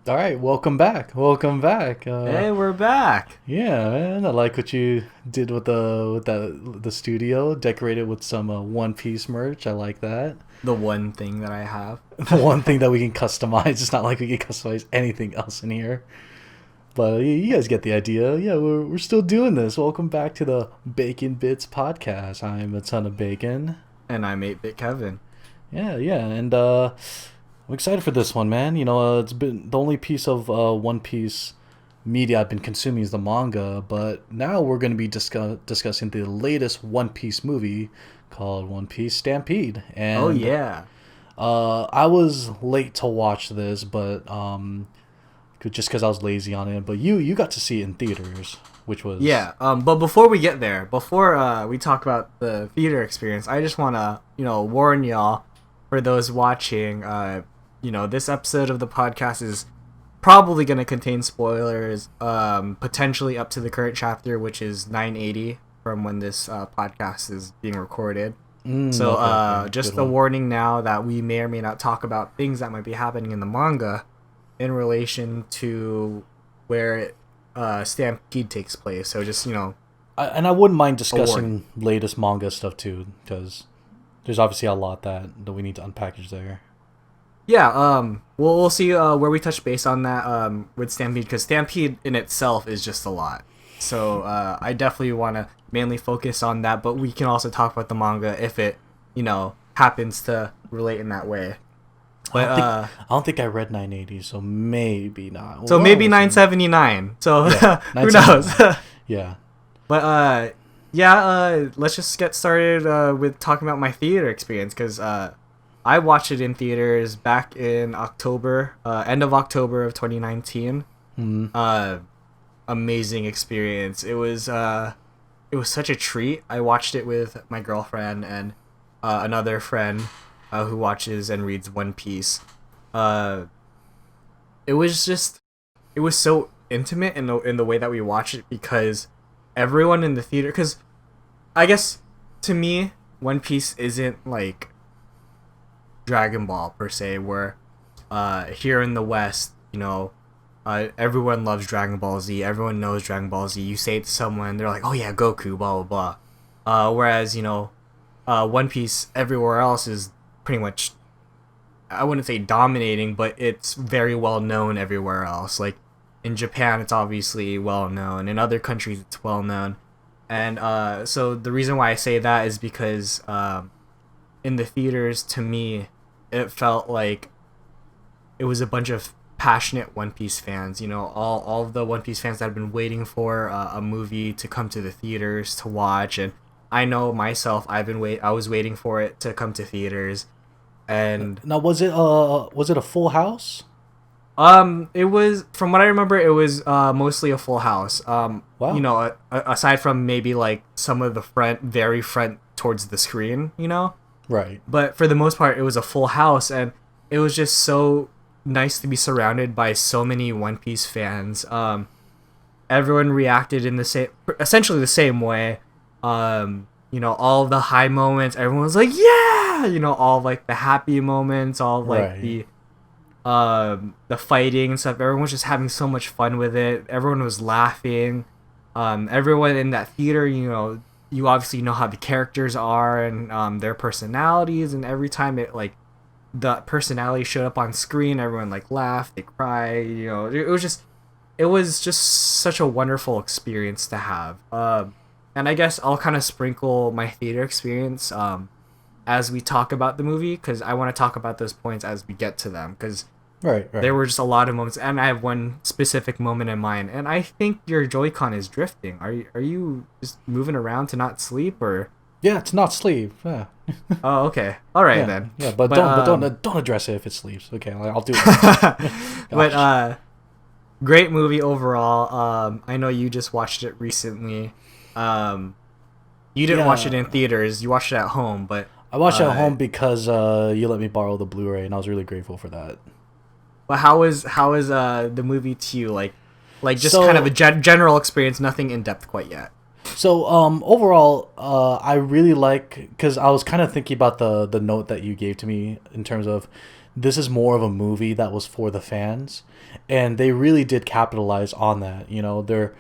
All right, welcome back. Welcome back. Hey, we're back. Yeah, man, I like what you did with the studio. Decorated with some One Piece merch. I like that. The one thing that I have. The one thing that we can customize. It's not like we can customize anything else in here. But you guys get the idea. Yeah, we're still doing this. Welcome back to the Bacon Bits podcast. I'm a ton of bacon. And I'm 8-Bit Kevin. Yeah, and I'm excited for this one, man. It's been the only piece of One Piece media I've been consuming is the manga, but now we're going to be discussing the latest One Piece movie called One Piece Stampede. Oh, And yeah. I was late to watch this, but just because I was lazy on it. But you got to see it in theaters, which was Yeah, but before we get there, before we talk about the theater experience, I just want to, warn y'all, for those watching, this episode of the podcast is probably going to contain spoilers, potentially up to the current chapter, which is 980 from when this podcast is being recorded. So, okay. just Good a one. warning now that we may or may not talk about things that might be happening in the manga in relation to where Stampede takes place. So, just, And I wouldn't mind a warning. discussing latest manga stuff too, because there's obviously a lot that we need to unpackage there. Yeah, we'll see where we touch base on that with Stampede, because Stampede in itself is just a lot. So, I definitely want to mainly focus on that, but we can also talk about the manga if it, happens to relate in that way. But, I don't think I read 980, so maybe not. so Well, maybe we'll see. 979. So Yeah, who knows? 979. Yeah. But yeah, let's just get started with talking about my theater experience, because I watched it in theaters back in October, end of October of 2019. Mm. Amazing experience. It was such a treat. I watched it with my girlfriend and another friend who watches and reads One Piece. Uh, it was just it was so intimate in the way that we watched it, because everyone in the theater, because I guess to me One Piece isn't like Dragon Ball per se, where here in the West, everyone loves Dragon Ball Z, everyone knows Dragon Ball Z. You say it to someone, they're like, oh yeah, Goku, blah blah blah. Whereas One Piece everywhere else is pretty much, I wouldn't say dominating, but it's very well known everywhere else. Like in Japan, it's obviously well known. In other countries, it's well known. And so the reason why I say that is because in the theaters, to me, it felt like it was a bunch of passionate One Piece fans. All of the One Piece fans that have been waiting for a movie to come to the theaters to watch. And I know myself, I was waiting for it to come to theaters. And Now, was it a full house? it was, from what I remember, it was mostly a full house. Wow. Aside from maybe like some of the very front towards the screen. Right. But for the most part, it was a full house, and it was just so nice to be surrounded by so many One Piece fans. Everyone reacted in essentially the same way. All of the high moments, everyone was like, yeah! All of, like, the happy moments, all of, like, Right. the fighting and stuff. Everyone was just having so much fun with it. Everyone was laughing. Everyone in that theater, you obviously know how the characters are and their personalities, and every time the personality showed up on screen, everyone like laughed, they cried. It was just such a wonderful experience to have. And I guess I'll kind of sprinkle my theater experience as we talk about the movie, because I want to talk about those points as we get to them, because Right. Right. there were just a lot of moments, and I have one specific moment in mind. And I think your Joy-Con is drifting. Are you just moving around to not sleep, or? Yeah, it's not sleep. Yeah. Oh, okay. All right Yeah. then. Yeah, but But, don't address it if it sleeps. Okay, I'll do it. but Gosh. great movie overall. I know you just watched it recently. You didn't watch it Yeah. in theaters. You watched it at home, but I watched it at uh, home because you let me borrow the Blu-ray, and I was really grateful for that. how is the movie to you? Like just kind of a So, general experience, nothing in depth quite yet. overall, I really like, because I was kind of thinking about the note that you gave to me in terms of this is more of a movie that was for the fans, and they really did capitalize on that. You know, there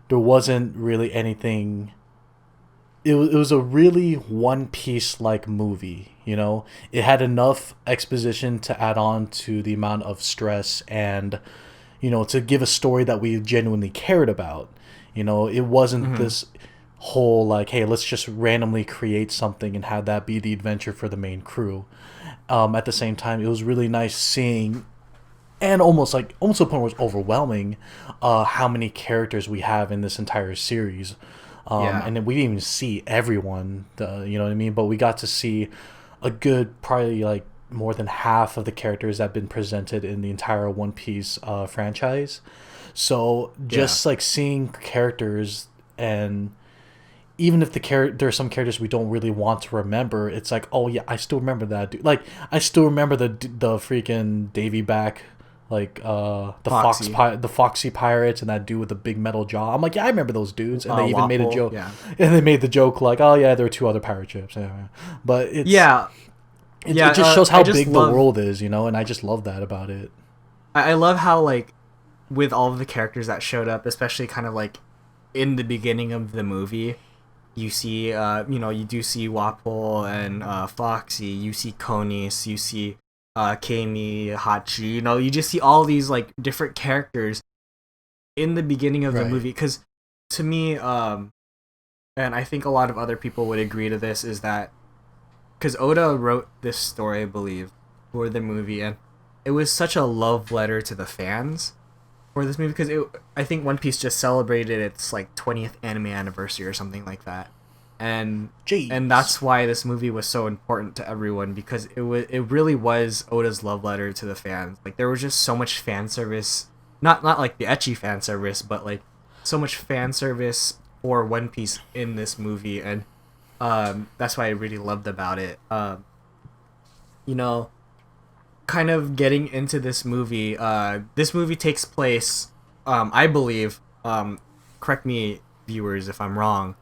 wasn't really anything. It was a really One Piece like movie. You know, it had enough exposition to add on to the amount of stress and, you know, to give a story that we genuinely cared about. You know, it wasn't Mm-hmm. this whole like, hey, let's just randomly create something and have that be the adventure for the main crew. At the same time, it was really nice seeing, and almost to the point where it's overwhelming, how many characters we have in this entire series. Yeah. And then we didn't even see everyone, you know what I mean? But we got to see a good, probably like more than half of the characters that have been presented in the entire One Piece franchise. So Yeah. just like seeing characters, and even if there are some characters we don't really want to remember, it's like, oh yeah, I still remember that dude. Like I still remember the freaking Davy back, like Foxy. the Foxy pirates and that dude with the big metal jaw. I'm like, yeah, I remember those dudes, and they even made a Waffle. joke, Yeah. and they made the joke like, oh yeah, there are two other pirate ships. Yeah. But Yeah. Yeah. it just shows I how just big the love. world is, you know, and I just love that about it. I love how like with all of the characters that showed up, especially kind of like in the beginning of the movie, you see, you do see Wapol and Foxy. You see Konis. You see Kami, Hachi. You know, you just see all these like different characters in the beginning of the Right. movie. Because to me, and I think a lot of other people would agree to this, is that because Oda wrote this story, I believe, for the movie, and it was such a love letter to the fans for this movie because I think One Piece just celebrated its like 20th anime anniversary or something like that, and Jeez. that's why this movie was so important to everyone because it really was Oda's love letter to the fans. Like there was just so much fan service, not like the ecchi fan service, but like so much fan service for One Piece in this movie, and that's why I really loved about it. You know, kind of getting into this movie. This movie takes place, I believe. Correct me, viewers, if I'm wrong,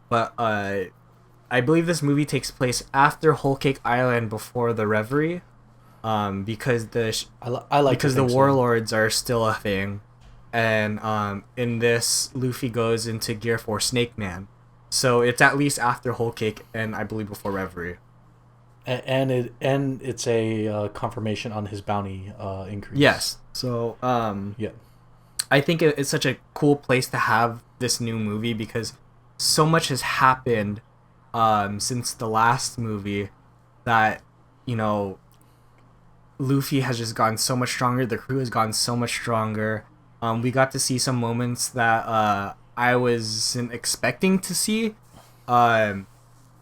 but I believe this movie takes place after Whole Cake Island, before the Reverie. Because I like to because the think so. warlords are still a thing, and in this Luffy goes into Gear 4 Snake Man, so it's at least after Whole Cake and I believe before Reverie. And it's a confirmation on his bounty increase. Yes. So Yeah. I think it's such a cool place to have this new movie because so much has happened since the last movie that you know Luffy has just gotten so much stronger. The crew has gotten so much stronger. We got to see some moments that I wasn't expecting to see. Um,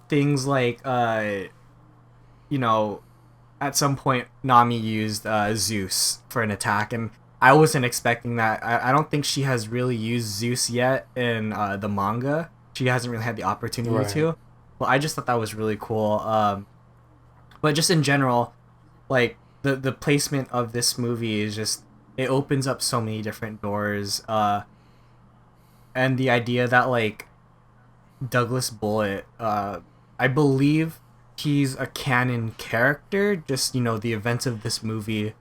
Things like you know at some point Nami used Zeus for an attack, and I wasn't expecting that. I don't think she has really used Zeus yet in the manga. She hasn't really had the opportunity Right. to. Well, I just thought that was really cool. But just in general, like the placement of this movie is just it opens up so many different doors. And the idea that like Douglas Bullet, I believe he's a canon character. Just the events of this movie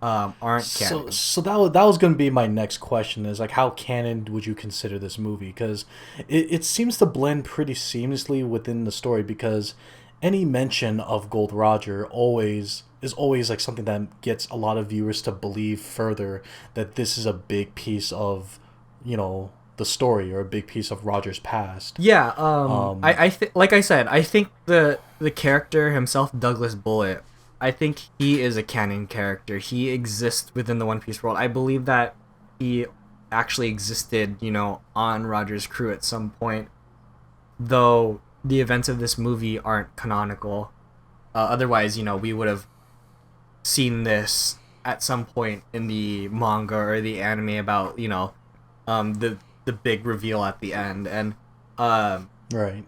aren't canon. So that was going to be my next question, is like, how canon would you consider this movie? Because it seems to blend pretty seamlessly within the story, because any mention of Gold Roger always like something that gets a lot of viewers to believe further that this is a big piece of, you know, the story, or a big piece of Roger's past. Yeah, Um, like I said, I think the character himself, Douglas Bullet, I think he is a canon character. He exists within the One Piece world. I believe that he actually existed, on Roger's crew at some point, though the events of this movie aren't canonical. Otherwise, we would have seen this at some point in the manga or the anime about, the big reveal at the end, and um right.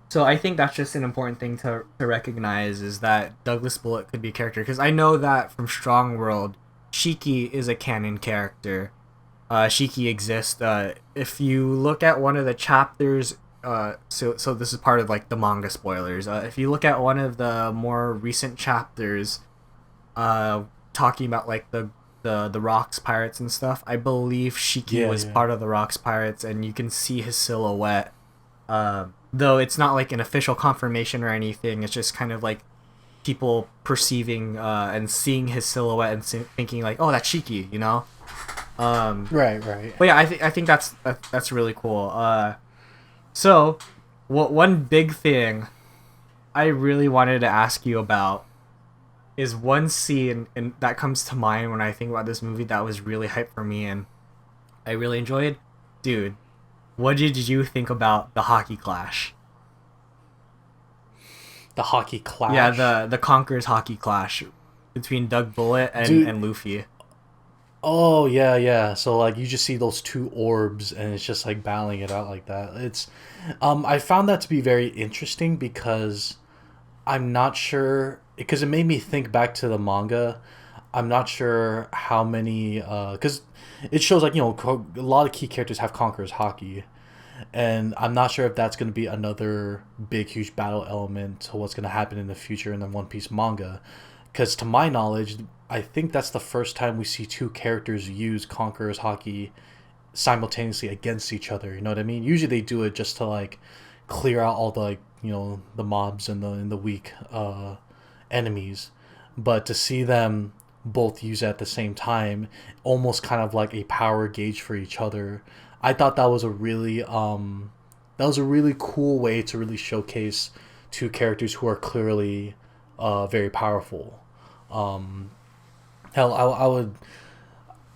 so I think that's just an important thing to recognize, is that Douglas Bullet could be a character, because I know that from Strong World, Shiki is a canon character. Shiki exists. If you look at one of the chapters, so this is part of like the manga spoilers. If you look at one of the more recent chapters, talking about like the Rocks pirates and stuff. I believe Shiki Yeah, was yeah. part of the Rocks pirates, and you can see his silhouette. Though it's not like an official confirmation or anything. It's just kind of like people perceiving and seeing his silhouette and thinking like, oh, that's Shiki, you know. Right, right. But yeah, I think that's really cool. So what one big thing I really wanted to ask you about is one scene and that comes to mind when I think about this movie that was really hype for me and I really enjoyed. Dude, what did you think about the hockey clash? The hockey Yeah, clash. the Conquerors hockey clash between Doug Bullet and, Dude, and Luffy. oh yeah, yeah. So like you just see those two orbs and it's just like battling it out like that. It's I found that to be very interesting because I'm not sure because it made me think back to the manga. I'm not sure how many cuz it shows like, a lot of key characters have Conqueror's hockey. And I'm not sure if that's going to be another big, huge battle element to what's going to happen in the future in the One Piece manga. Because to my knowledge, I think that's the first time we see two characters use Conqueror's Haki simultaneously against each other. You know what I mean? Usually they do it just to like clear out all the like the mobs and the weak enemies, but to see them both use it at the same time, almost kind of like a power gauge for each other. I thought that was a really cool way to really showcase two characters who are clearly very powerful. Um, hell,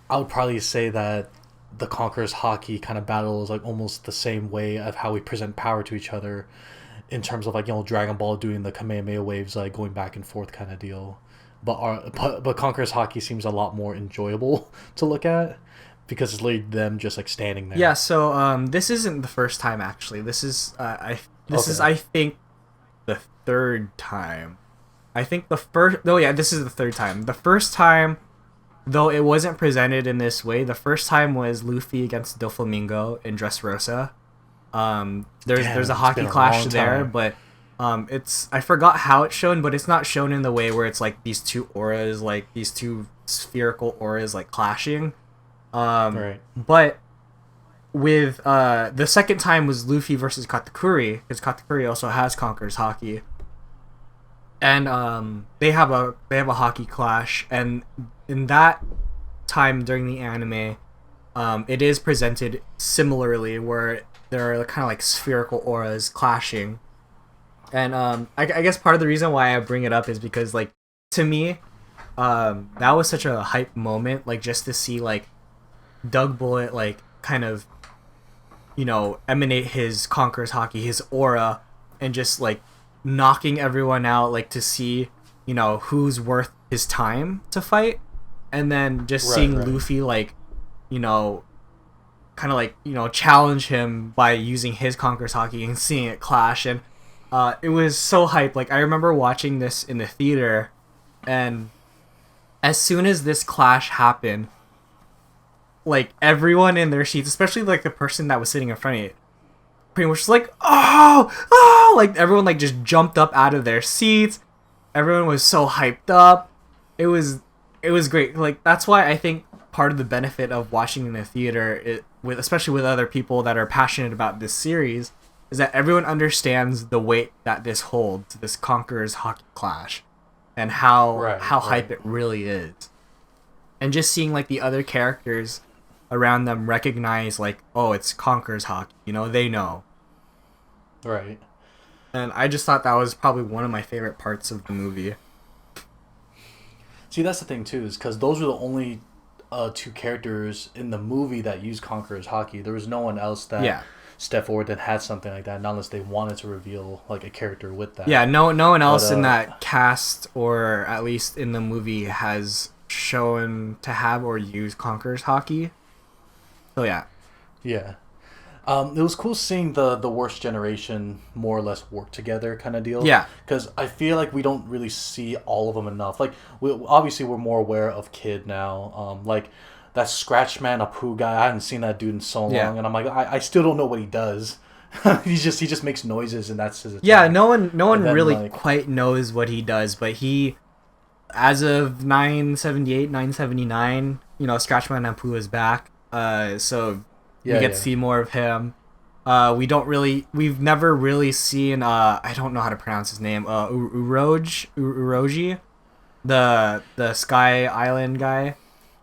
I would probably say that the Conqueror's hockey kind of battle is like almost the same way of how we present power to each other in terms of like Dragon Ball doing the Kamehameha waves like going back and forth kind of deal. But Conqueror's hockey seems a lot more enjoyable to look at because it's literally them just like standing Yeah, there. so this isn't the first time actually. This is Okay. I think the third time. I think the first oh yeah, this is the third time. The first time though it wasn't presented in this way, the first time was Luffy against Doflamingo in Dressrosa. There's a Damn, it's hockey been a clash long there, time. but it's I forgot how it's shown, but it's not shown in the way where it's like these two auras, like these two spherical auras like clashing. Right. But with the second time was Luffy versus Katakuri, because Katakuri also has Conqueror's hockey, and they have a hockey clash, and in that time during the anime, it is presented similarly where there are kind of like spherical auras clashing, and I guess part of the reason why I bring it up is because like to me, that was such a hype moment, like just to see like Doug Bullet like kind of emanate his Conqueror's hockey, his aura, and just like knocking everyone out, like to see who's worth his time to fight, and then just Right. seeing Right. Luffy like you know kind of like challenge him by using his Conqueror's hockey and seeing it clash, and it was so hype. Like I remember watching this in the theater, and as soon as this clash happened, like everyone in their seats, especially like the person that was sitting in front of it, pretty much just like oh, like everyone like just jumped up out of their seats. Everyone was so hyped up. It was great. Like that's why I think part of the benefit of watching in the theater, with especially with other people that are passionate about this series, is that everyone understands the weight that this holds, this Conqueror's hockey clash, and how Right. how hype Right. it really is, and just seeing like the other characters around them recognize like, oh, it's Conqueror's hockey, they know. Right. And I just thought that was probably one of my favorite parts of the movie. See, that's the thing too, is because those were the only two characters in the movie that used Conqueror's hockey. There was no one else that Yeah. stepped forward that had something like that, not unless they wanted to reveal like a character with that. Yeah, no one But else in that cast, or at least in the movie, has shown to have or use Conqueror's hockey. So yeah. yeah. It was cool seeing the worst generation more or less work together kind of deal. Yeah. Because I feel like we don't really see all of them enough. Like, obviously we're more aware of Kid now. Like, that Scratchman Apu guy, I haven't seen that dude in so long. Yeah. And I'm like, I still don't know what he does. he just makes noises and that's his attack. Yeah, no one And then, really like, quite knows what he does, but he as of 978, 979, Scratchman and Pooh is back. So we get to see more of him. We've never really seen, I don't know how to pronounce his name, Uroji, the Sky Island guy.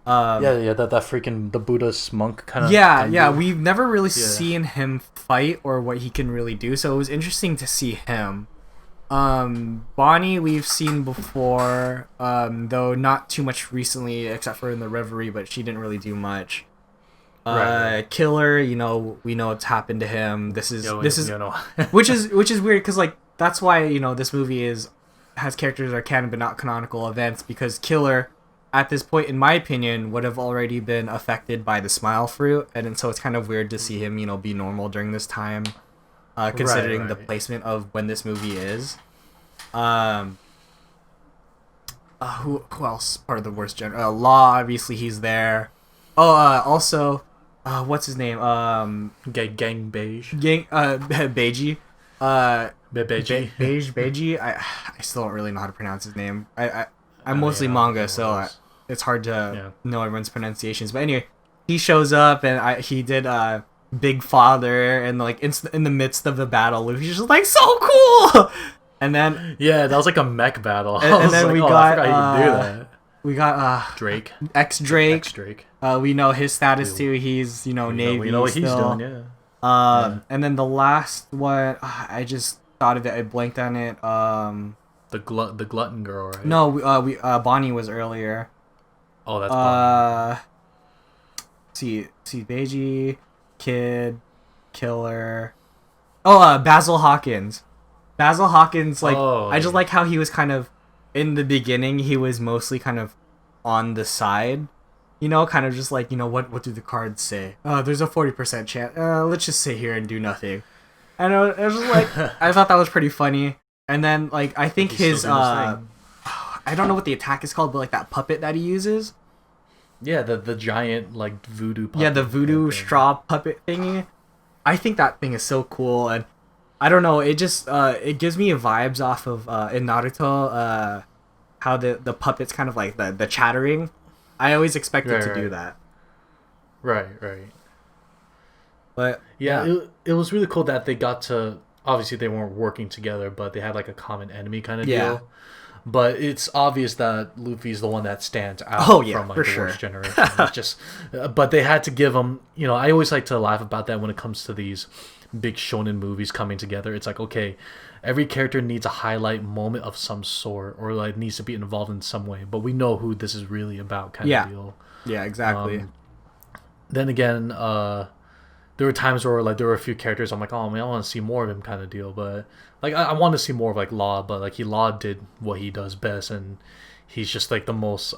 that freaking the Buddhist monk kind of. Yeah. We've never really seen him fight or what he can really do, so it was interesting to see him. Bonnie we've seen before, though not too much recently, except for in the Reverie, but she didn't really do much. Right. Killer, we know what's happened to him. This is which is weird because like that's why this movie has characters that are canon but not canonical events, because Killer at this point, in my opinion, would have already been affected by the Smile Fruit, and so it's kind of weird to see him be normal during this time, considering the placement of when this movie is. Who else part of the worst general? Law, obviously he's there. Also, what's his name? Gang Beige. Beige. Beige. Beige. I still don't really know how to pronounce his name. I'm mostly manga, so it's hard to know everyone's pronunciations. But anyway, he shows up and he did Big Father, and like in the midst of the battle, Luffy's just like so cool. And then that was like a mech battle. And then like, we got I forgot you do that. We got Drake. X Drake. We know his status too. He's Navy. We know what he's doing. Yeah. And then the last one, I just thought of it. I blanked on it. The glutton girl, right? No, Bonnie was earlier. Oh, that's Bonnie. See, Beiji, Kid, Killer. Oh, Basil Hawkins. Basil Hawkins, like I just like how he was kind of in the beginning. He was mostly kind of on the side, kind of just like what do the cards say? There's a 40% chance. Let's just sit here and do nothing. And it was just like I thought that was pretty funny. And then like I think his I don't know what the attack is called, but like that puppet that he uses. Yeah, the giant like voodoo puppet. Yeah, the voodoo straw puppet thingy. I think that thing is so cool, and I don't know, it just it gives me vibes off of in Naruto, how the puppets kind of like the chattering. I always expected to do that. Right. But it was really cool that they got to, obviously they weren't working together, but they had like a common enemy kind of deal. But it's obvious that Luffy's the one that stands out from like the worst generation. It's just, but they had to give him. I always like to laugh about that when it comes to these big shonen movies coming together. It's like, okay, every character needs a highlight moment of some sort, or like needs to be involved in some way. But we know who this is really about, kind of deal. Yeah, exactly. Then again, there were times where like there were a few characters I'm like, oh man, I want to see more of him, kind of deal. But like I want to see more of like Law, but like Law did what he does best, and he's just like the most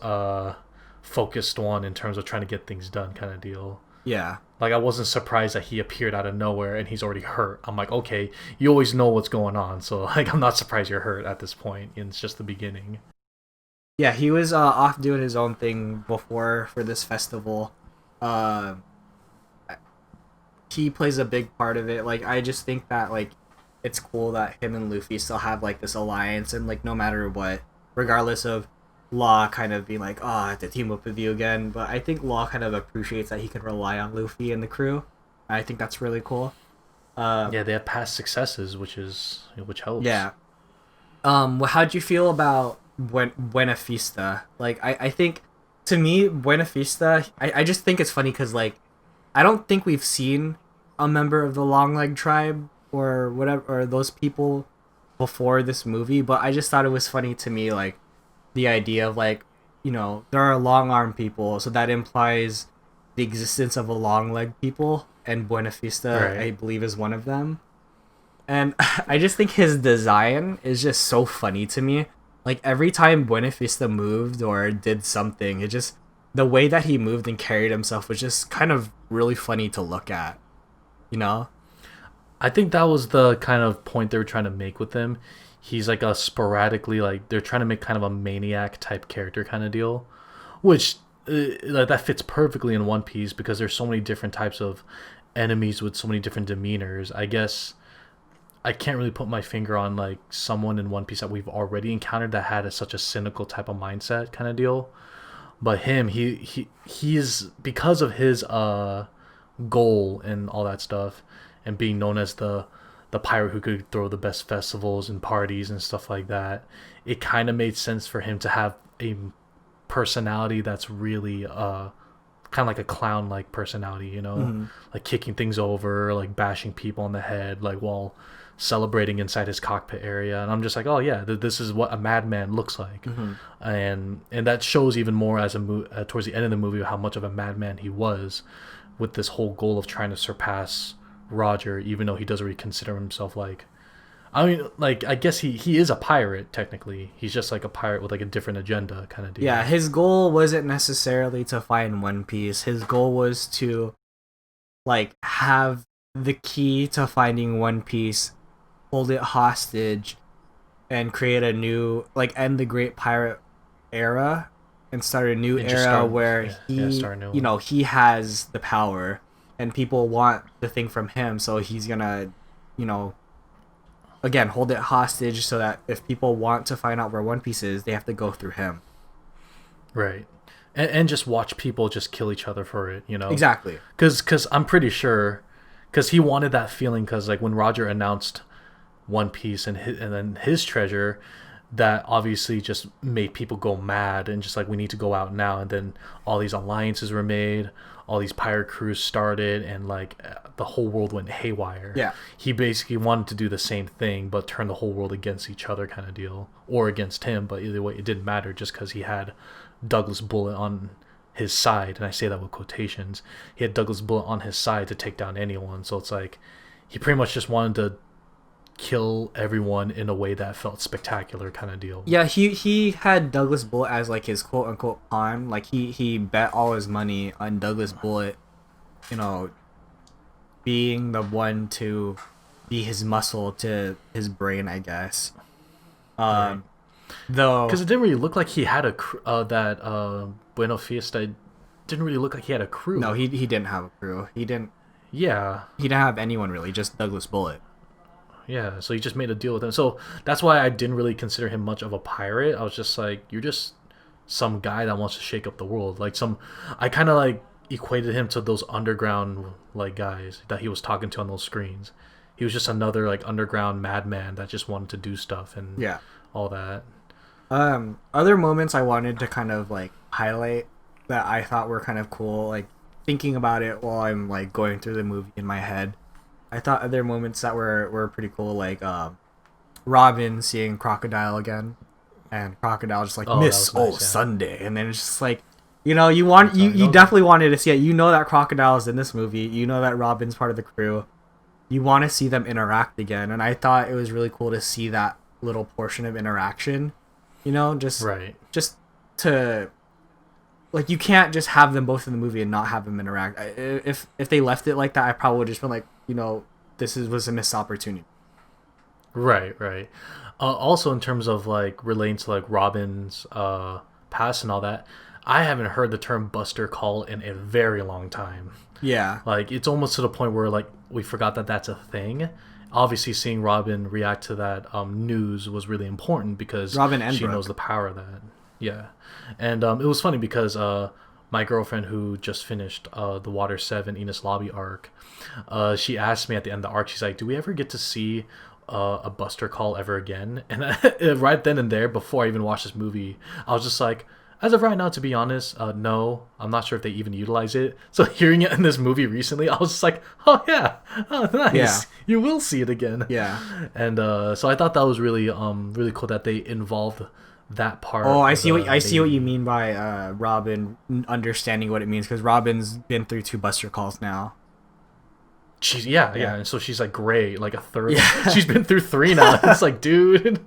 focused one in terms of trying to get things done, kind of deal. Yeah. Like I wasn't surprised that he appeared out of nowhere and he's already hurt. I'm like, okay, you always know what's going on, so like I'm not surprised you're hurt at this point. And it's just the beginning. Yeah, he was off doing his own thing before for this festival. He plays a big part of it. Like I just think that like it's cool that him and Luffy still have like this alliance, and like no matter what, regardless of Law kind of being like, I have to team up with you again, but I think Law kind of appreciates that he can rely on Luffy and the crew. I think that's really cool. They have past successes, which helps. Yeah. How'd you feel about Buena Vista? Like I think to me Buena Vista, I just think it's funny because like I don't think we've seen a member of the Long Leg tribe or whatever, or those people before this movie, but I just thought it was funny to me, like the idea of like, there are long arm people, so that implies the existence of a long leg people, and Buena Vista, I believe, is one of them. And I just think his design is just so funny to me. Like every time Buena Vista moved or did something, it just, the way that he moved and carried himself was just kind of really funny to look at, I think that was the kind of point they were trying to make with him. He's like a sporadically, like they're trying to make kind of a maniac type character kind of deal, which like that fits perfectly in One Piece because there's so many different types of enemies with so many different demeanors. I guess I can't really put my finger on like someone in One Piece that we've already encountered that had such a cynical type of mindset kind of deal. But him, he's because of his goal and all that stuff, and being known as the pirate who could throw the best festivals and parties and stuff like that. It kind of made sense for him to have a personality that's really kind of like a clown like personality, you know, like kicking things over, like bashing people on the head, like while celebrating inside his cockpit area. And I'm just like, oh yeah, this is what a madman looks like. And that shows even more as towards the end of the movie how much of a madman he was, with this whole goal of trying to surpass Roger, even though he doesn't really consider himself like, I mean, like, I guess he is a pirate technically. He's just like a pirate with like a different agenda kind of deal. Yeah, his goal wasn't necessarily to find One Piece. His goal was to like have the key to finding One Piece, hold it hostage, and create a new, like, end the Great Pirate era and start a new era where you know, he has the power and people want the thing from him, so he's gonna, you know, again, hold it hostage so that if people want to find out where One Piece is, they have to go through him. Right. And just watch people just kill each other for it, you know? Exactly. Because I'm pretty sure, because he wanted that feeling, because like when Roger announced One Piece and then his treasure, that obviously just made people go mad and just like, we need to go out now. And then all these alliances were made, all these pirate crews started, and like the whole world went haywire. Yeah. He basically wanted to do the same thing, but turn the whole world against each other kind of deal, or against him. But either way, it didn't matter, just because he had Douglas Bullet on his side, and I say that with quotations. He had Douglas Bullet on his side to take down anyone. So it's like he pretty much just wanted to kill everyone in a way that felt spectacular kind of deal. Yeah, he had Douglas Bullet as like his quote unquote pawn. Like he bet all his money on Douglas Bullet, you know, being the one to be his muscle to his brain, I guess. Right. Though, because it didn't really look like he had a Buena Fiesta didn't really look like he had a crew. No, he didn't have a crew. He didn't Yeah. have anyone really, just Douglas Bullet. Yeah, so he just made a deal with him. So that's why I didn't really consider him much of a pirate. I was just like, you're just some guy that wants to shake up the world. Like I kind of like equated him to those underground like guys that he was talking to on those screens. He was just another like underground madman that just wanted to do stuff and all that. Other moments I wanted to kind of like highlight that I thought were kind of cool, like thinking about it while I'm like going through the movie in my head. I thought other moments that were pretty cool, like Robin seeing Crocodile again, and Crocodile just like, Miss nice, Sunday, and then it's just like, you know, you definitely wanted to see it. You know that Crocodile is in this movie. You know that Robin's part of the crew. You want to see them interact again, and I thought it was really cool to see that little portion of interaction. You know, just to like, you can't just have them both in the movie and not have them interact. If they left it like that, I probably would just been like, you know, was a missed opportunity. Right. Also, in terms of like relating to like Robin's past and all that, I haven't heard the term Buster Call in a very long time. Yeah. Like, it's almost to the point where like we forgot that that's a thing. Obviously, seeing Robin react to that news was really important because Robin and she knows the power of that. Yeah. And it was funny because my girlfriend, who just finished the Water 7 Enos Lobby arc, she asked me at the end of the arc, she's like, do we ever get to see a Buster Call ever again? And right then and there, before I even watched this movie, I was just like, as of right now, to be honest, no, I'm not sure if they even utilize it. So hearing it in this movie recently, I was just like, oh yeah, oh nice, yeah. You will see it again. Yeah. And so I thought that was really really cool that they involved that part. Oh, I see what you mean by Robin understanding what it means, because Robin's been through 2 Buster Calls now. She's yeah, and so she's like great, like a third. Yeah. She's been through 3 now. It's like, dude,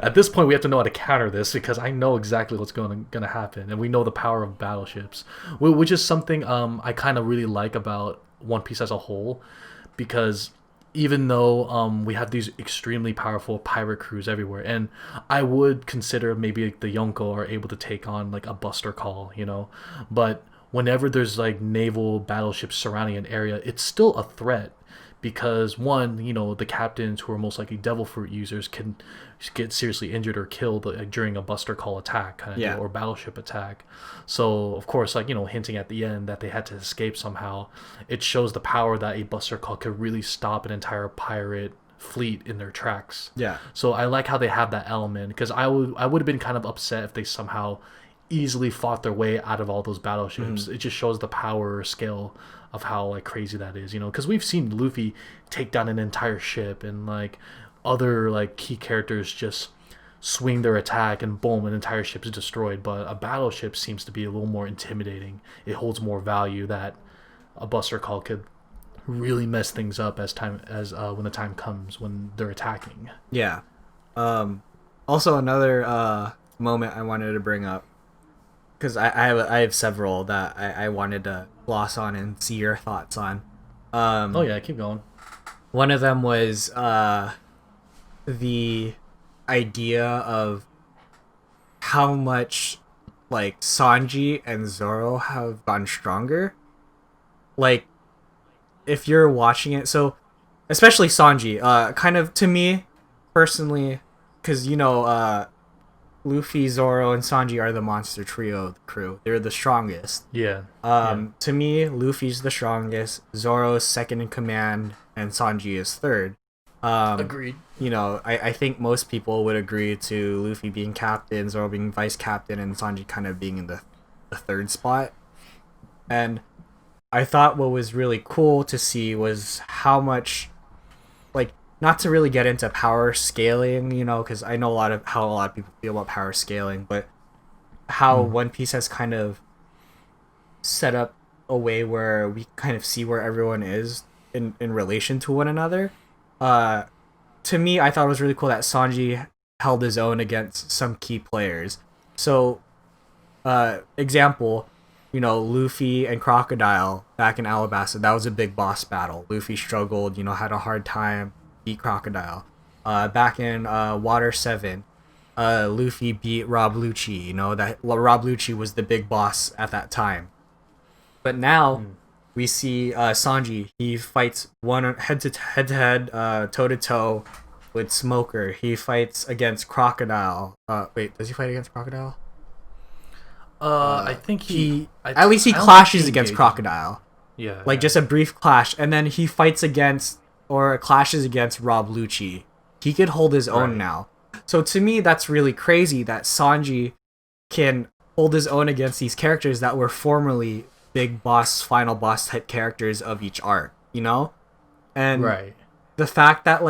at this point we have to know how to counter this, because I know exactly what's gonna happen, and we know the power of battleships, which is something I kind of really like about One Piece as a whole, because even though we have these extremely powerful pirate crews everywhere, and I would consider maybe like the Yonko are able to take on like a Buster Call, you know, but whenever there's like naval battleships surrounding an area, it's still a threat, because one, the captains who are most likely devil fruit users can get seriously injured or killed during a buster call attack kind of deal, or battleship attack. So of course, hinting at the end that they had to escape somehow, it shows the power that a buster call could really stop an entire pirate fleet in their tracks. Yeah. So I like how they have that element, because I would have been kind of upset if they somehow easily fought their way out of all those battleships. It just shows the power or scale of how crazy that is, because we've seen Luffy take down an entire ship, and other key characters just swing their attack and boom, an entire ship is destroyed. But a battleship seems to be a little more intimidating. It holds more value that a buster call could really mess things up when the time comes when they're attacking. Yeah. Also another moment I wanted to bring up, because I have several that I wanted to gloss on and see your thoughts on. Oh yeah, keep going. One of them was the idea of how much Sanji and Zorro have gotten stronger. If you're watching it, so especially Sanji, kind of to me personally, because Luffy, Zorro, and Sanji are the monster trio of the crew. They're the strongest. Yeah. To me, Luffy's the strongest, Zorro is second in command, and Sanji is third. Agreed. I think most people would agree to Luffy being captain, Zorro being vice captain, and Sanji kind of being in the third spot. And I thought what was really cool to see was how much, not to really get into power scaling, because I know how a lot of people feel about power scaling, but how One Piece has kind of set up a way where we kind of see where everyone is in relation to one another. To me, I thought it was really cool that Sanji held his own against some key players. So, example, Luffy and Crocodile back in Alabasta, that was a big boss battle. Luffy struggled, had a hard time, beat Crocodile. Back in Water 7, Luffy beat Rob Lucci. That Rob Lucci was the big boss at that time. But now we see Sanji. He fights head to head, toe to toe with Smoker. He fights against Crocodile. Wait, does he fight against Crocodile? I think he at least he clashes against Crocodile. Yeah. Just a brief clash, and then he fights against or clashes against Rob Lucci. He could hold his own now. So to me, that's really crazy that Sanji can hold his own against these characters that were formerly big boss, final boss type characters of each arc, And the fact that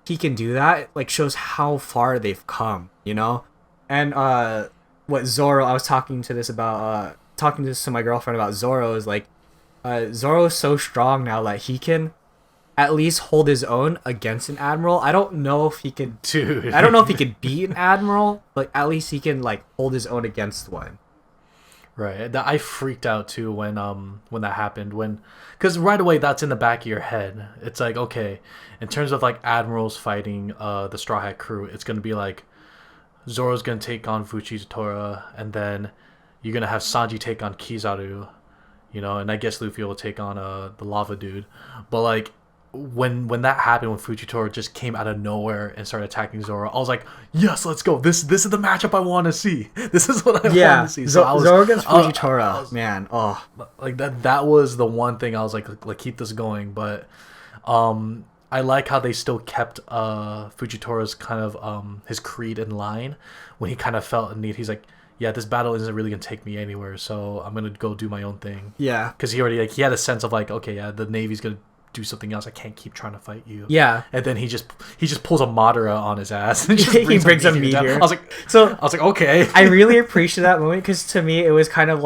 he can do that shows how far they've come, And what Zorro, I was talking to this to my girlfriend about Zorro, is Zorro is so strong now that he can at least hold his own against an admiral. I don't know if he could I don't know if he could beat an admiral, but at least he can hold his own against one. Right. I freaked out too when that happened, because right away that's in the back of your head. It's okay, in terms of admirals fighting the Straw Hat crew, it's gonna be Zoro's gonna take on Fujitora, and then you're gonna have Sanji take on Kizaru, and I guess Luffy will take on the lava dude. But when that happened, when Fujitora just came out of nowhere and started attacking Zoro, I was like, yes, let's go. This is the matchup I want to see. This is what I want to see. So Zoro against Fujitora, man. Oh, that was the one thing I was like keep this going. But I like how they still kept Fujitora's kind of his creed in line when he kind of felt a need. He's like, yeah, this battle isn't really gonna take me anywhere, so I'm gonna go do my own thing. Yeah, because he already he had a sense of okay, yeah, the Navy's gonna do something else. I can't keep trying to fight you. Yeah, and then he just pulls a Madara on his ass. And he brings a meteor. I was like, okay. I really appreciate that moment, because to me it was kind of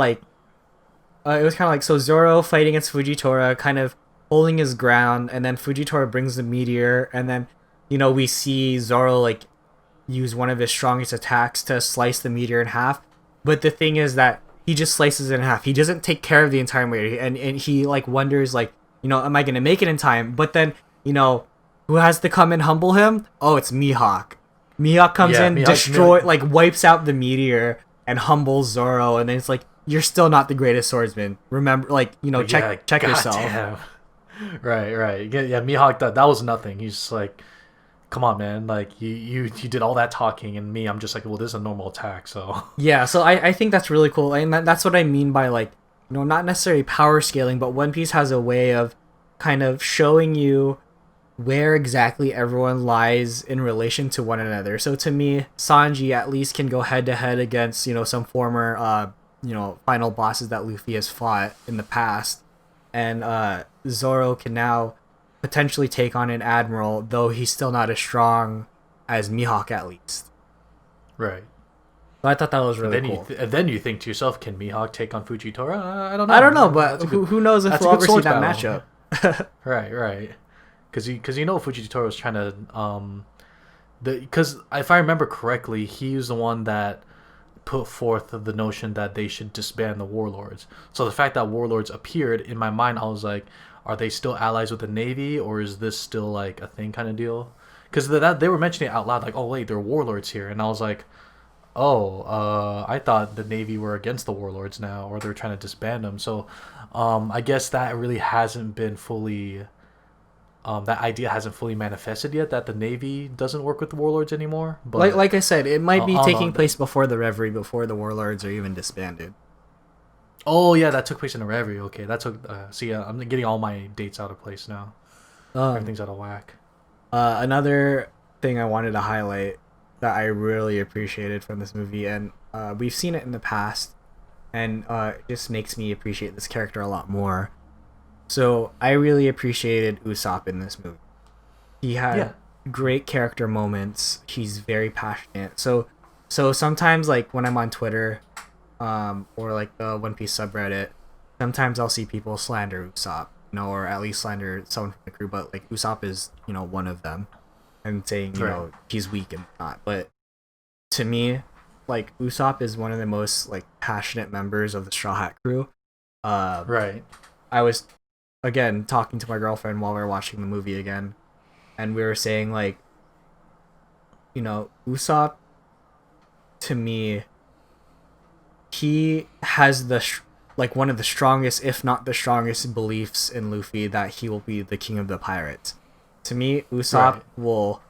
so Zoro fighting against Fujitora, kind of holding his ground, and then Fujitora brings the meteor, and then we see Zoro use one of his strongest attacks to slice the meteor in half. But the thing is that he just slices it in half. He doesn't take care of the entire meteor, and he wonders am I gonna make it in time? But then who has to come and humble him? Oh, it's Mihawk. Mihawk comes in, wipes out the meteor and humbles Zoro, and then it's you're still not the greatest swordsman. Remember, check yourself. Damn. Right, right. Yeah, Mihawk, that was nothing. He's just like, come on, man. Like, you did all that talking, and me, I'm just like, well, this is a normal attack, so. Yeah, so I think that's really cool, and that's what I mean by like, not necessarily power scaling, but One Piece has a way of kind of showing you where exactly everyone lies in relation to one another. So to me, Sanji at least can go head to head against, some former final bosses that Luffy has fought in the past. And Zoro can now potentially take on an admiral, though he's still not as strong as Mihawk at least. Right. So I thought that was really cool. And then you think to yourself, can Mihawk take on Fujitora? I don't know. I don't know, but who knows if we'll ever see that battle. matchup. Right, right. Because Fujitora was trying to because if I remember correctly, he's the one that put forth the notion that they should disband the warlords. So the fact that warlords appeared in my mind, I was like, are they still allies with the Navy, or is this still like a thing kind of deal? Because they were mentioning it out loud, like, oh wait, there are warlords here, and I was like, oh, I thought the Navy were against the warlords now, or they're trying to disband them. So I guess that really hasn't been fully. That idea hasn't fully manifested yet, that the Navy doesn't work with the warlords anymore. But like I said, it might be taking place before the Reverie, before the warlords are even disbanded. Oh yeah, that took place in the Reverie. Okay, that took. I'm getting all my dates out of place now. Everything's out of whack. Another thing I wanted to highlight that I really appreciated from this movie, and we've seen it in the past, and it just makes me appreciate this character a lot more. So I really appreciated Usopp in this movie. He had great character moments. He's very passionate. So sometimes, like when I'm on Twitter, or like the One Piece subreddit, sometimes I'll see people slander Usopp, or at least slander someone from the crew. But like Usopp is, one of them, and saying he's weak and not. But to me, like Usopp is one of the most like passionate members of the Straw Hat crew. Right. I was again talking to my girlfriend while we were watching the movie again, and we were saying like, Usopp, to me, he has one of the strongest, if not the strongest, beliefs in Luffy that he will be the king of the pirates. To me, Usopp will,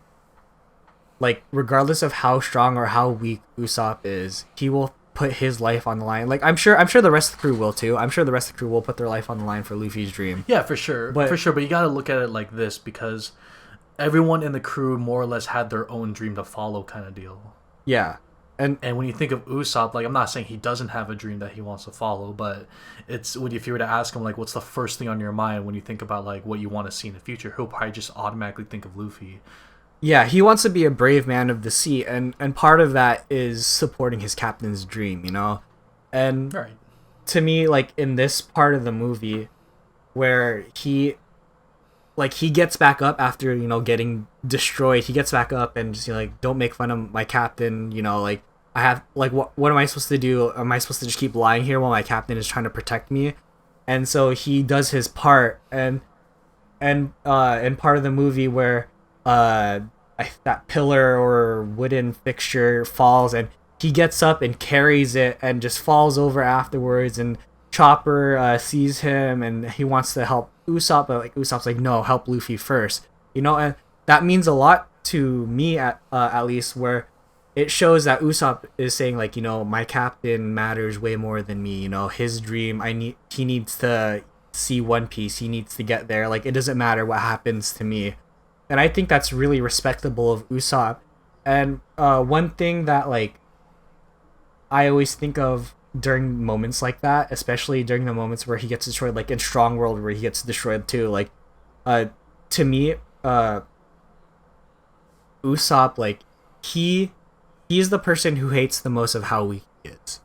like, regardless of how strong or how weak Usopp is, he will put his life on the line. Like, I'm sure the rest of the crew will too. I'm sure the rest of the crew will put their life on the line for Luffy's dream. Yeah, for sure. But you gotta look at it like this, because everyone in the crew more or less had their own dream to follow, kind of deal. Yeah. And when you think of Usopp, like, I'm not saying he doesn't have a dream that he wants to follow, but it's if you were to ask him, like, what's the first thing on your mind when you think about like what you want to see in the future, he'll probably just automatically think of Luffy. Yeah, he wants to be a brave man of the sea, and part of that is supporting his captain's dream, And to me, like, in this part of the movie where he gets back up after, getting destroyed, he gets back up and just, like, don't make fun of my captain, like, I have, like, what am I supposed to do? Am I supposed to just keep lying here while my captain is trying to protect me? And so he does his part, and in part of the movie where that pillar or wooden fixture falls, and he gets up and carries it and just falls over afterwards, and Chopper sees him and he wants to help Usopp, but like Usopp's like, no, help Luffy first, and that means a lot to me at least, where it shows that Usopp is saying, like, my captain matters way more than me, his dream, he needs to see One Piece, he needs to get there, like, it doesn't matter what happens to me. And I think that's really respectable of Usopp. And one thing that, like, I always think of during moments like that, especially during the moments where he gets destroyed, like in Strong World where he gets destroyed too, like, to me, Usopp, like, he's the person who hates the most of how weak he is.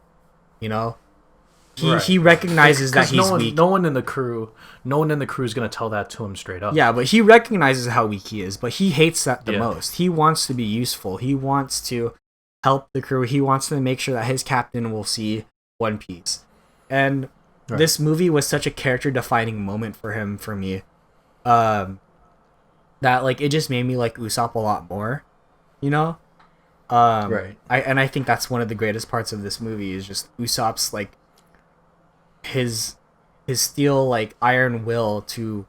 He recognizes that he's weak. No one in the crew is gonna tell that to him straight up. Yeah, but he recognizes how weak he is, but he hates that the most. He wants to be useful. He wants to help the crew. He wants to make sure that his captain will see One Piece. And this movie was such a character-defining moment for me. That, like, it just made me like Usopp a lot more. I think that's one of the greatest parts of this movie is just Usopp's, like, his steel, like, iron will to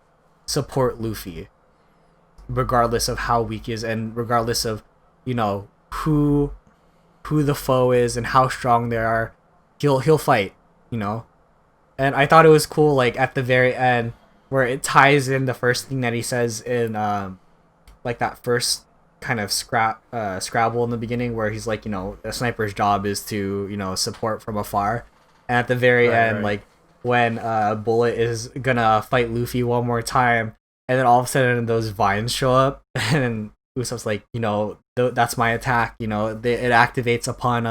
support Luffy, regardless of how weak he is, and regardless of, you know, who the foe is and how strong they are. He'll fight, you know. And I thought it was cool, like at the very end, where it ties in the first thing that he says in like that first kind of Scrabble in the beginning, where he's like, you know, a sniper's job is to, you know, support from afar. And at the very end, like when Bullet is gonna fight Luffy one more time, and then all of a sudden those vines show up, and Usopp's like, you know, that's my attack. You know, it activates upon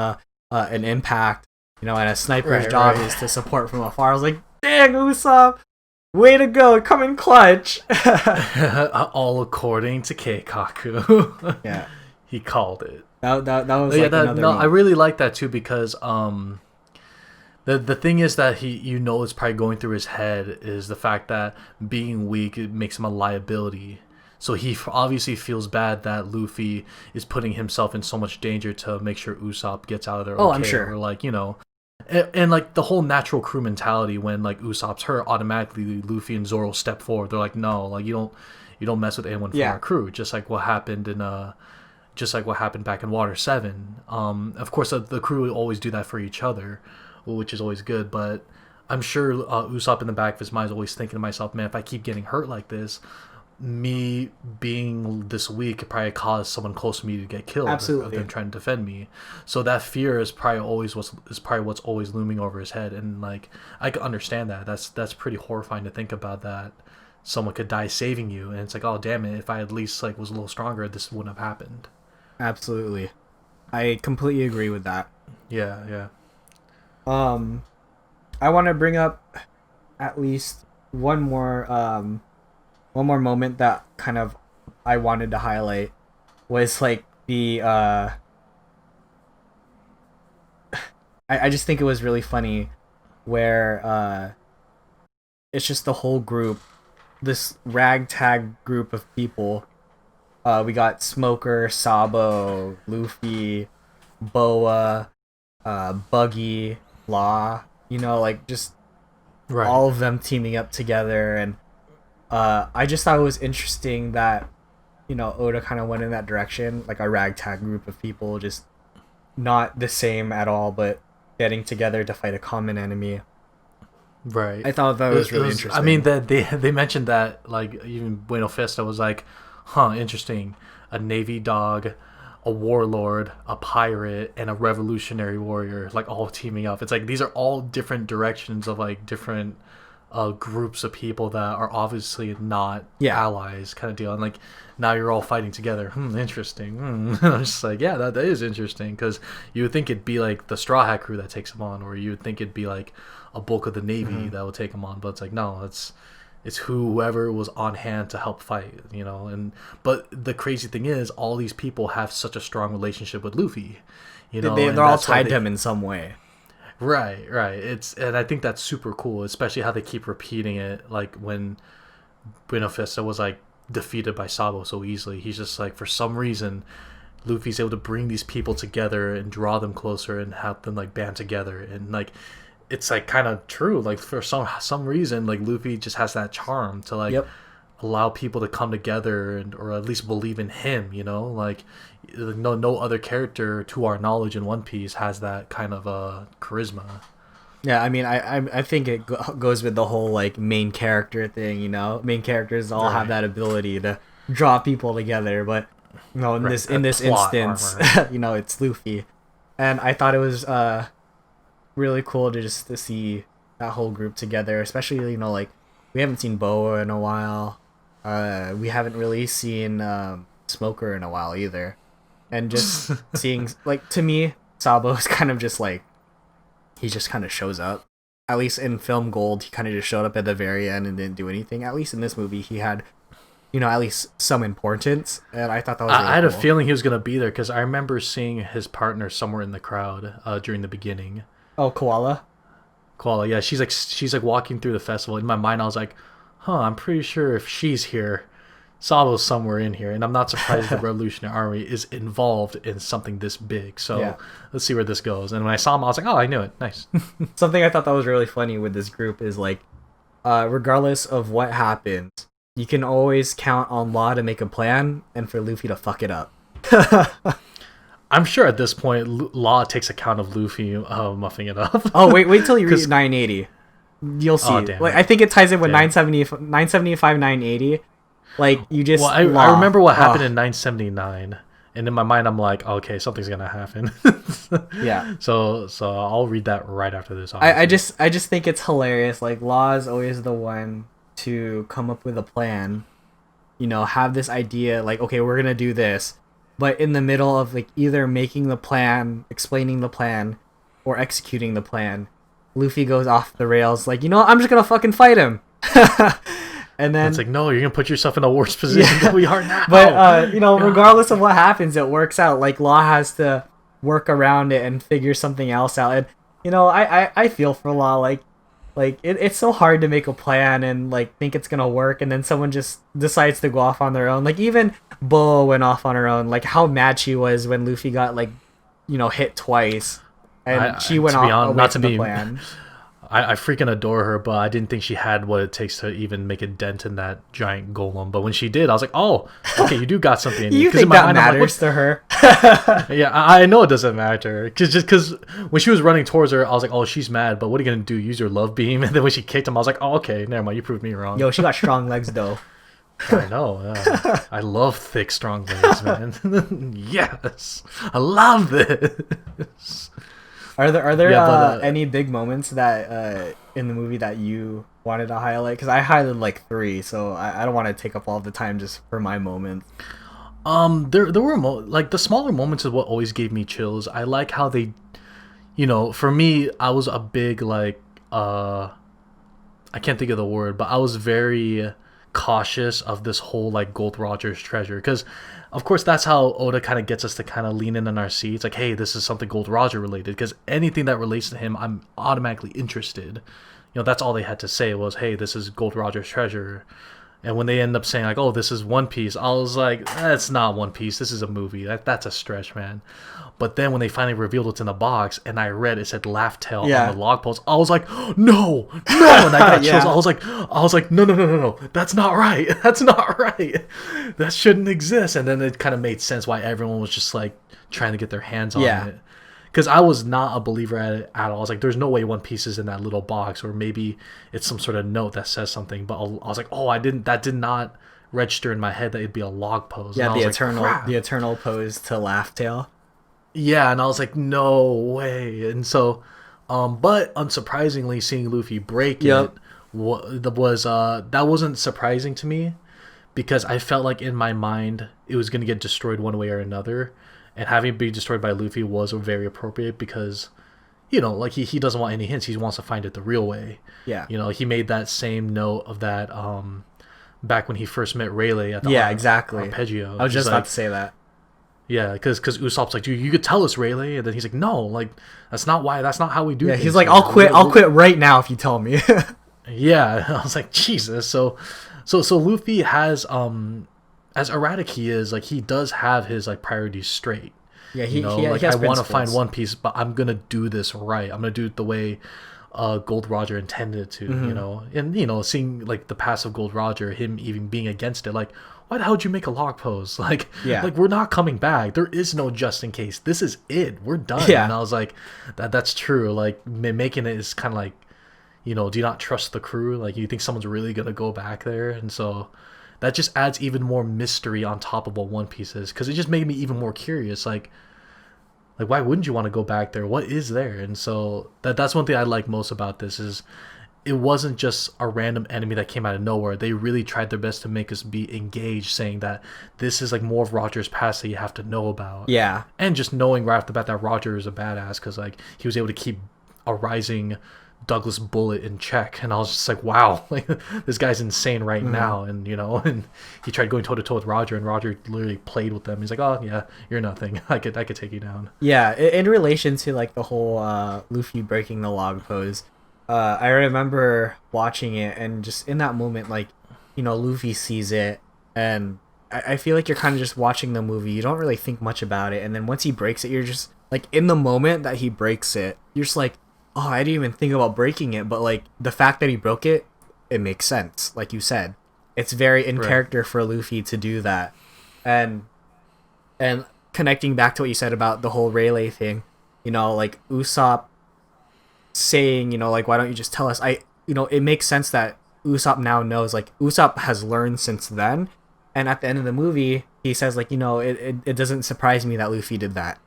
an impact. You know, and a sniper's job is to support from afar. I was like, dang, Usopp, way to go, come in clutch. All according to Keikaku. Yeah, he called it. That was like another no, I really like that too, because the thing is that he, you know, is probably going through his head is the fact that being weak, it makes him a liability. So he obviously feels bad that Luffy is putting himself in so much danger to make sure Usopp gets out of there. Oh, I'm sure. Or like, you know, and like the whole natural crew mentality, when like Usopp's hurt, automatically Luffy and Zoro step forward. They're like, no, like you don't mess with anyone from our crew. Just like what happened back in Water 7. Of course, the crew will always do that for each other, which is always good. But I'm sure Usopp in the back of his mind is always thinking to myself, man, if I keep getting hurt like this, me being this weak could probably cause someone close to me to get killed. Absolutely. Of them trying to defend me. So that fear is probably what's always looming over his head. And like, I can understand that. That's pretty horrifying to think about, that someone could die saving you, and it's like, oh damn it, if I at least like was a little stronger, this wouldn't have happened. Absolutely, I completely agree with that. Yeah. I want to bring up at least one more moment that kind of I wanted to highlight, was like the I just think it was really funny where it's just the whole group, this ragtag group of people. We got Smoker, Sabo, Luffy, Boa, Buggy, Law, you know, like just all of them teaming up together. And I just thought it was interesting that, you know, Oda kind of went in that direction, like a ragtag group of people, just not the same at all, but getting together to fight a common enemy. Right. I thought that was really interesting. I mean, that they mentioned that, like, even Bueno Fiesta was like, huh, interesting. A Navy dog, a warlord, a pirate, and a revolutionary warrior, like, all teaming up. It's like, these are all different directions of, like, different groups of people that are obviously not allies, kind of deal. And, like, now you're all fighting together. Interesting. I'm just like, yeah, that is interesting, because you would think it'd be, like, the Straw Hat crew that takes them on, or you would think it'd be, like, a bulk of the Navy that would take them on. But it's like, no, it's whoever was on hand to help fight, you know. And but the crazy thing is, all these people have such a strong relationship with Luffy, you know. They're all tied to him in some way. Right. And I think that's super cool, especially how they keep repeating it, like when Bueno Fiesta was like defeated by Sabo so easily. He's just like, for some reason, Luffy's able to bring these people together and draw them closer and have them like band together. And like, it's like kind of true, like for some reason, like Luffy just has that charm to like allow people to come together, and or at least believe in him, you know. Like no other character to our knowledge in One Piece has that kind of charisma. Yeah, I mean, I think it goes with the whole like main character thing, you know. Main characters all have that ability to draw people together, but you know, in this instance, you know, it's Luffy. And I thought it was really cool to see that whole group together, especially, you know, like we haven't seen Boa in a while. We haven't really seen Smoker in a while either. And just seeing, like, to me, Sabo is kind of just like, he just kind of shows up. At least in Film Gold, he kind of just showed up at the very end and didn't do anything. At least in this movie, he had, you know, at least some importance. And I thought that was really I had cool. a feeling he was going to be there, because I remember seeing his partner somewhere in the crowd during the beginning. Oh, Koala, yeah. She's like walking through the festival. In my mind, I was like, I'm pretty sure if she's here, Sabo's somewhere in here. And I'm not surprised the Revolutionary Army is involved in something this big. So let's see where this goes. And when I saw him, I was like, oh, I knew it. Nice. Something I thought that was really funny with this group is like, regardless of what happens, you can always count on Law to make a plan and for Luffy to fuck it up. I'm sure at this point, Law takes account of Luffy muffing it up. Oh, wait till you read 980. You'll see. Oh, damn like it. I think it ties in with Damn. 975, 980. Like you just. Well, I remember what happened in 979, and in my mind, I'm like, okay, something's gonna happen. Yeah. So I'll read that right after this. I just think it's hilarious. Like Law is always the one to come up with a plan. You know, have this idea like, okay, we're gonna do this, but in the middle of like either making the plan, explaining the plan, or executing the plan, Luffy goes off the rails. Like, you know, I'm just gonna fucking fight him. And then it's like, no, you're gonna put yourself in a worse position than we are now. But you know, regardless of what happens, it works out. Like Law has to work around it and figure something else out. And you know, I feel for Law. Like it's so hard to make a plan and like think it's gonna work, and then someone just decides to go off on their own. Like even Bo went off on her own. Like how mad she was when Luffy got like, you know, hit twice, and she went off away from the plan. I freaking adore her, but I didn't think she had what it takes to even make a dent in that giant golem. But when she did, I was like, oh, okay, you do got something in you. You think that matters to her? Yeah, I know it doesn't matter. Because when she was running towards her, I was like, oh, she's mad, but what are you going to do? Use your love beam? And then when she kicked him, I was like, oh, okay, never mind. You proved me wrong. Yo, she got strong legs, though. I know. I love thick, strong legs, man. Yes. I love this. Are there any big moments that in the movie that you wanted to highlight? Because I highlighted like 3, so I don't want to take up all the time just for my moments. There were like the smaller moments is what always gave me chills. I like how they, you know, for me, I was a big like I can't think of the word, but I was very cautious of this whole like Gold Roger's treasure, because of course that's how Oda kind of gets us to kind of lean in our seats, like, hey, this is something Gold Roger related, because anything that relates to him I'm automatically interested. You know, that's all they had to say was, hey, this is Gold Roger's treasure. And when they end up saying like, oh, this is One Piece, I was like, that's not One Piece, this is a movie. That's a stretch, man. But then when they finally revealed what's in the box, and I read it said Laugh Tale on the log post, I was like, no, and I got chills. I was like, no, that's not right. That's not right. That shouldn't exist. And then it kind of made sense why everyone was just like trying to get their hands on it. Because I was not a believer at all. I was like, there's no way One Piece is in that little box, or maybe it's some sort of note that says something. But I was like, oh, that did not register in my head that it'd be a log pose. Yeah, the eternal pose to Laugh Tale. Yeah, and I was like, no way. And so, but unsurprisingly, seeing Luffy break it that wasn't surprising to me, because I felt like in my mind it was gonna get destroyed one way or another, and having it be destroyed by Luffy was very appropriate, because, you know, like he doesn't want any hints. He wants to find it the real way. Yeah. You know, he made that same note of that back when he first met Rayleigh at the arpeggio. I was just about to say that. Yeah, because Usopp's like, dude, you could tell us, Rayleigh, and then he's like, no, like that's not how we do. Yeah, things. he's like, I'll quit right now if you tell me. Yeah, I was like, Jesus. So Luffy has as erratic he is, like he does have his like priorities straight. Yeah, he has I want to find One Piece, but I'm gonna do this right. I'm gonna do it the way Gold Roger intended it to. You know, and you know, seeing like the past of Gold Roger, him even being against it, like, why the hell would you make a log pose? Like, like we're not coming back. There is no just in case. This is it. We're done. Yeah. And I was like, that's true. Like making it is kind of like, you know, do you not trust the crew? Like, you think someone's really gonna go back there? And so that just adds even more mystery on top of what One Piece is, because it just made me even more curious. Like why wouldn't you want to go back there? What is there? And so that's one thing I like most about this is it wasn't just a random enemy that came out of nowhere. They really tried their best to make us be engaged, saying that this is like more of Roger's past that you have to know about. Yeah. And just knowing right off the bat that Roger is a badass, because like he was able to keep a rising Douglas bullet in check, and I was just like, wow, like this guy's insane right now. And you know, and he tried going toe to toe with Roger, and Roger literally played with them. He's like, oh yeah, you're nothing. I could take you down. Yeah, in relation to like the whole Luffy breaking the log pose, I remember watching it, and just in that moment, like, you know, Luffy sees it, and I feel like you're kind of just watching the movie. You don't really think much about it, and then once he breaks it, you're just like, in the moment that he breaks it, you're just like, oh, I didn't even think about breaking it, but like the fact that he broke it, it makes sense, like you said. It's very in Right. character for Luffy to do that. And connecting back to what you said about the whole Rayleigh thing, you know, like Usopp saying, you know, like, why don't you just tell us? It makes sense that Usopp now knows, like, Usopp has learned since then. And at the end of the movie, he says, like, you know, it doesn't surprise me that Luffy did that.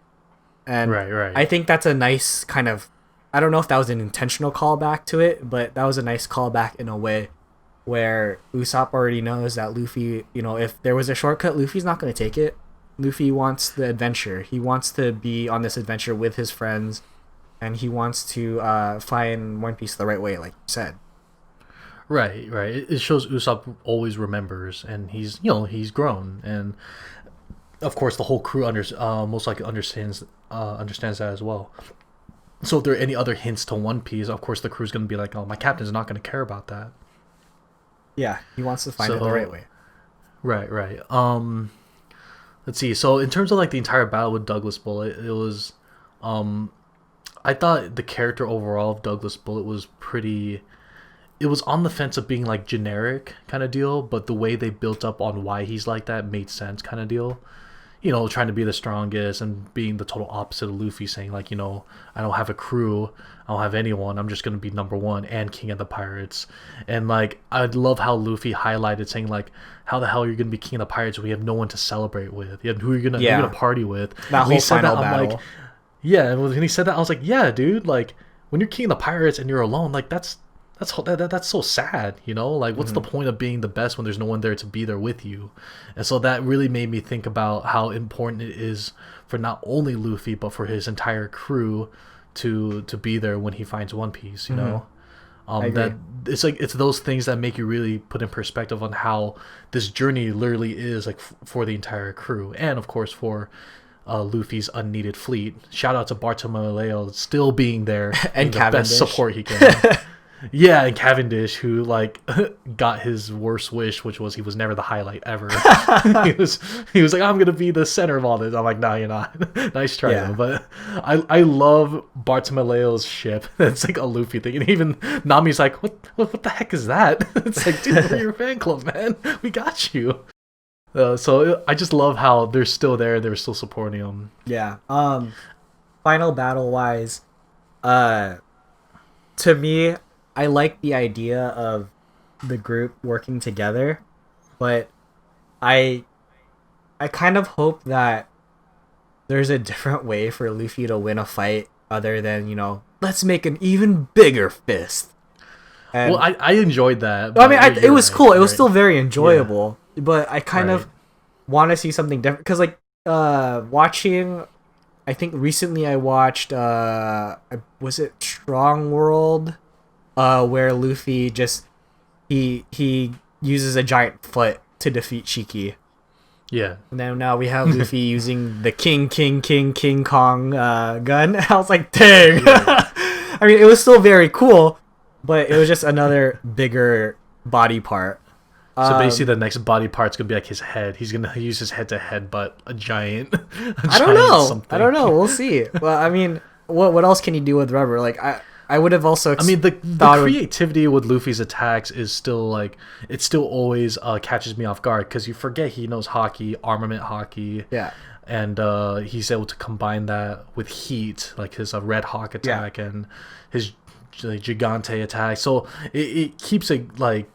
And Right. I think that's a nice kind of, I don't know if that was an intentional callback to it, but that was a nice callback in a way where Usopp already knows that Luffy, you know, if there was a shortcut, Luffy's not going to take it. Luffy wants the adventure. He wants to be on this adventure with his friends, and he wants to find One Piece the right way, like you said. Right. It shows Usopp always remembers, and he's grown, and of course the whole crew most likely understands that as well. So if there are any other hints to One Piece, of course the crew's going to be like, oh, my captain's not going to care about that. Yeah, he wants to find it the right way. Right. Let's see. So in terms of like the entire battle with Douglas Bullet, it was, I thought the character overall of Douglas Bullet was pretty. It was on the fence of being like generic kind of deal, but the way they built up on why he's like that made sense kind of deal. You know, trying to be the strongest and being the total opposite of Luffy, saying like, you know, I don't have a crew, I don't have anyone, I'm just gonna be number one and king of the pirates. And like, I love how Luffy highlighted saying like, how the hell are you gonna be king of the pirates when you have no one to celebrate with? You have, who are you gonna party with? That whole final battle. Like, yeah, and when he said that, I was like, yeah, dude, like when you're king of the pirates and you're alone, like that's so sad, you know? Like, what's the point of being the best when there's no one there to be there with you? And so that really made me think about how important it is for not only Luffy, but for his entire crew to be there when he finds One Piece, you know? That it's those things that make you really put in perspective on how this journey literally is, like, for the entire crew. And, of course, for Luffy's unneeded fleet. Shout out to Bartolomeo still being there and the Cavendish. Best support he can. Yeah, and Cavendish, who like got his worst wish, which was he was never the highlight ever. he was like, I'm gonna be the center of all this. I'm like, no, you're not. Nice try, though. But I love Bartolomeo's ship. It's like a Luffy thing, and even Nami's like, what the heck is that? It's like, dude, we're your fan club, man. We got you. So I just love how they're still there. They're still supporting him. Yeah. Final battle wise, to me, I like the idea of the group working together, but I kind of hope that there's a different way for Luffy to win a fight other than, you know, let's make an even bigger fist. And, well, I enjoyed that. I mean, it was right, cool. Right. It was still very enjoyable, but I kind of want to see something different because, like, watching. I think recently I watched. Was it Strong World? Where Luffy just he uses a giant foot to defeat Shiki. Yeah. And then now we have Luffy using the King Kong gun. I was like, dang. Yeah. I mean, it was still very cool, but it was just another bigger body part. So basically, the next body part's gonna be like his head. He's gonna use his head to headbutt a giant. I don't know. We'll see. Well, I mean, what else can you do with rubber? Like I would have also. I mean, the creativity with Luffy's attacks is still like it still always catches me off guard because you forget he knows hockey, armament hockey. Yeah. And he's able to combine that with heat, like his Red Hawk attack and his Gigante attack. So it keeps it like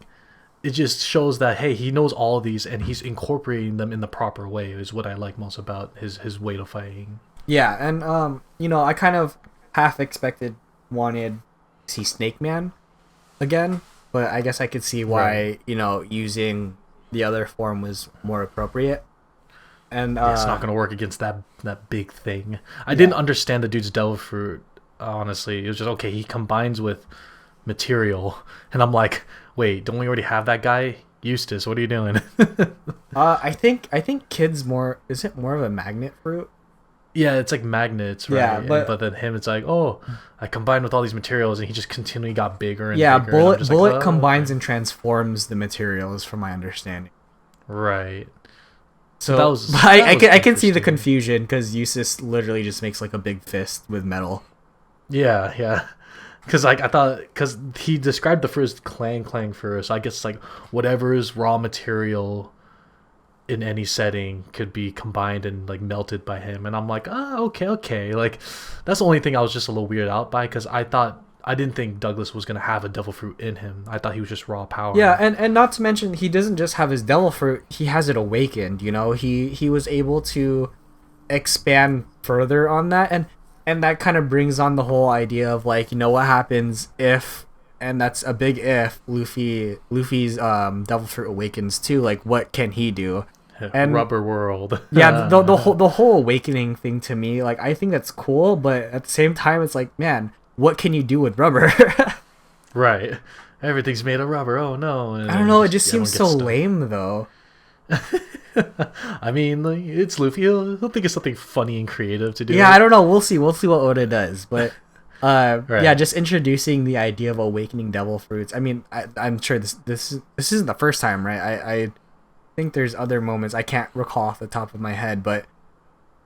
it just shows that hey, he knows all of these and he's incorporating them in the proper way. Is what I like most about his way of fighting. Yeah, and you know, I kind of half wanted to see Snake Man again, but I guess I could see why you know using the other form was more appropriate. And it's not gonna work against that big thing. I didn't understand the dude's devil fruit. Honestly, it was just okay. He combines with material, and I'm like, wait, don't we already have that guy? Eustace, what are you doing? I think Kid's more. Is it more of a magnet fruit? Yeah, it's like magnets, right? Yeah, but then him, it's like, oh, I combined with all these materials, and he just continually got bigger and bigger. Bullet combines and transforms the materials, from my understanding. Right. So I can see the confusion because Eustace literally just makes like a big fist with metal. Yeah. Because like I thought, because he described the first clang first. I guess like whatever is raw material in any setting could be combined and like melted by him, and I'm like, okay. Like that's the only thing I was just a little weirded out by, because I didn't think Douglas was gonna have a devil fruit in him. I thought he was just raw power. Yeah, and not to mention, he doesn't just have his devil fruit; he has it awakened. You know, he was able to expand further on that, and that kind of brings on the whole idea of like, you know, what happens if, and that's a big if, Luffy's devil fruit awakens too. Like, what can he do? And Rubber world. Yeah, the whole awakening thing to me, like, I think that's cool, but at the same time, it's like, man, what can you do with rubber? Right. Everything's made of rubber. Oh no. And I don't know. It just seems so lame, though. I mean, like, it's Luffy. He'll think of something funny and creative to do. Yeah, I don't know. We'll see. We'll see what Oda does. But Right. yeah, just introducing the idea of awakening devil fruits. I mean, I'm sure this isn't the first time, right? I think there's other moments I can't recall off the top of my head, but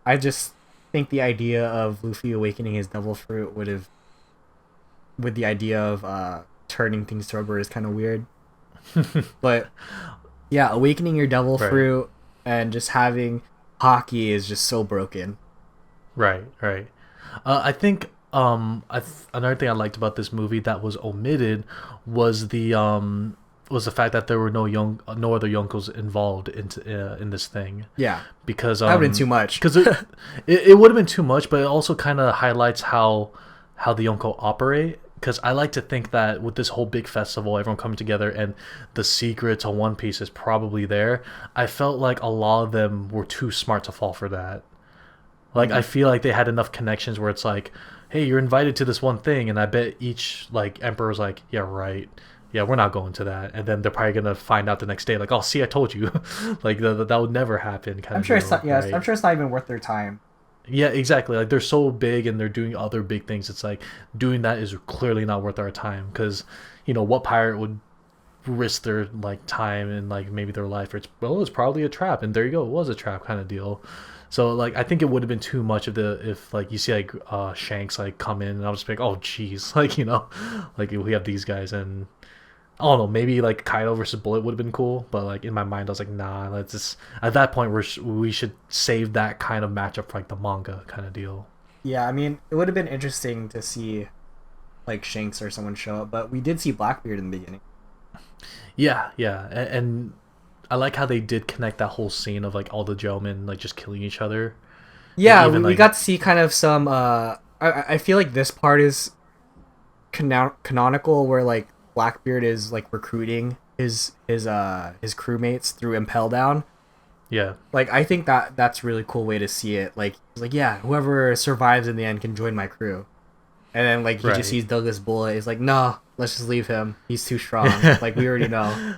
I just think the idea of Luffy awakening his devil fruit with the idea of turning things to rubber is kind of weird. But yeah, awakening your devil fruit and just having Haki is just so broken. Right. I think another thing I liked about this movie that was omitted was the fact that there were no other Yonkos involved in this thing. Yeah, because that would have been too much. Because it would have been too much, but it also kind of highlights how the Yonko operate. Because I like to think that with this whole big festival, everyone coming together, and the secret to One Piece is probably there. I felt like a lot of them were too smart to fall for that. Like, I feel like they had enough connections where it's like, hey, you're invited to this one thing, and I bet each like emperor's like, yeah, right. Yeah, we're not going to that. And then they're probably going to find out the next day, like, oh, see, I told you. Like, that would never happen. I'm sure it's not even worth their time. Yeah, exactly. Like, they're so big and they're doing other big things. It's like, doing that is clearly not worth our time. Because, you know, what pirate would risk their, like, time and, like, maybe their life? It's probably a trap. And there you go. It was a trap kind of deal. So, like, I think it would have been too much if like, you see, like, Shanks, like, come in. And I was just like, oh, jeez. Like, you know, like, we have these guys and... I don't know, maybe like Kaido versus Bullet would have been cool, but like in my mind I was like, nah, let's just, at that point we should save that kind of matchup for like the manga kind of deal. Yeah, I mean, it would have been interesting to see like Shanks or someone show up, but we did see Blackbeard in the beginning. Yeah, and I like how they did connect that whole scene of like all the gentlemen like just killing each other. Yeah, we got to see kind of some. I feel like this part is canonical, where like Blackbeard is like recruiting his crewmates through Impel Down. Yeah. Like, I think that's a really cool way to see it. Like, he's like, yeah, whoever survives in the end can join my crew. And then like he just sees Douglas Bullet. He's like, no, let's just leave him. He's too strong. Like, we already know.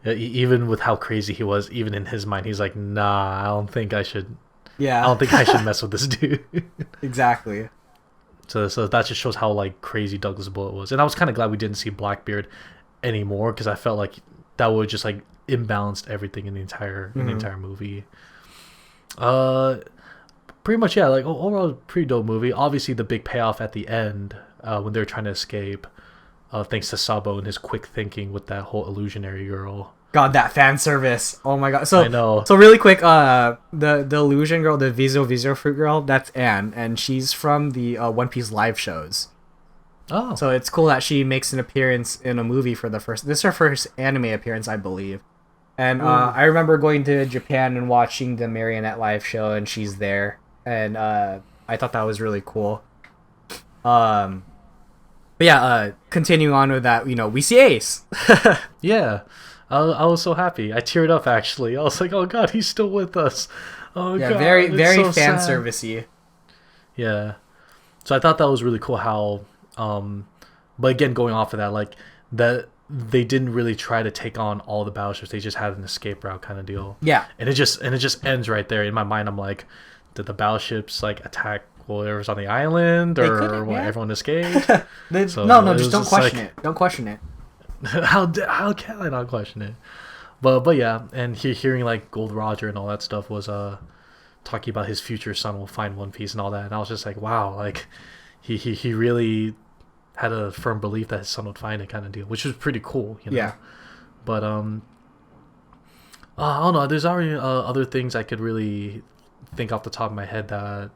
Even with how crazy he was, even in his mind, he's like, nah, I don't think I should. Yeah. I don't think I should mess with this dude. Exactly. So that just shows how like crazy Douglas Bullet was, and I was kind of glad we didn't see Blackbeard anymore, because I felt like that would just like imbalanced everything in the entire movie. Pretty much, yeah. Like, overall, pretty dope movie. Obviously, the big payoff at the end when they're trying to escape, thanks to Sabo and his quick thinking with that whole illusionary girl. God, that fan service! Oh my god! So I know. So really quick, the illusion girl, the Viso fruit girl, that's Anne, and she's from the One Piece live shows. Oh. So it's cool that she makes an appearance in a movie for the first. This is her first anime appearance, I believe. And I remember going to Japan and watching the Marionette live show, and she's there, and I thought that was really cool. But yeah, continuing on with that, you know, we see Ace. Yeah. I was so happy. I teared up, actually. I was like, oh god, he's still with us. Oh yeah, god. very so fan sad. servicey. Yeah. So I thought that was really cool how but again, going off of that, like, that they didn't really try to take on all the battleships. They just had an escape route kind of deal. Yeah. And it just ends right there. In my mind, I'm like, did the battleships like attack whatever's on the island, or what, everyone escaped? So no, just don't question it. Don't question it. How can I not question it? But yeah, and hearing like Gold Roger and all that stuff was talking about his future son will find One Piece and all that, and I was just like, wow, like he really had a firm belief that his son would find it, kind of deal, which was pretty cool, you know. Yeah. But I don't know. There's already other things I could really think off the top of my head that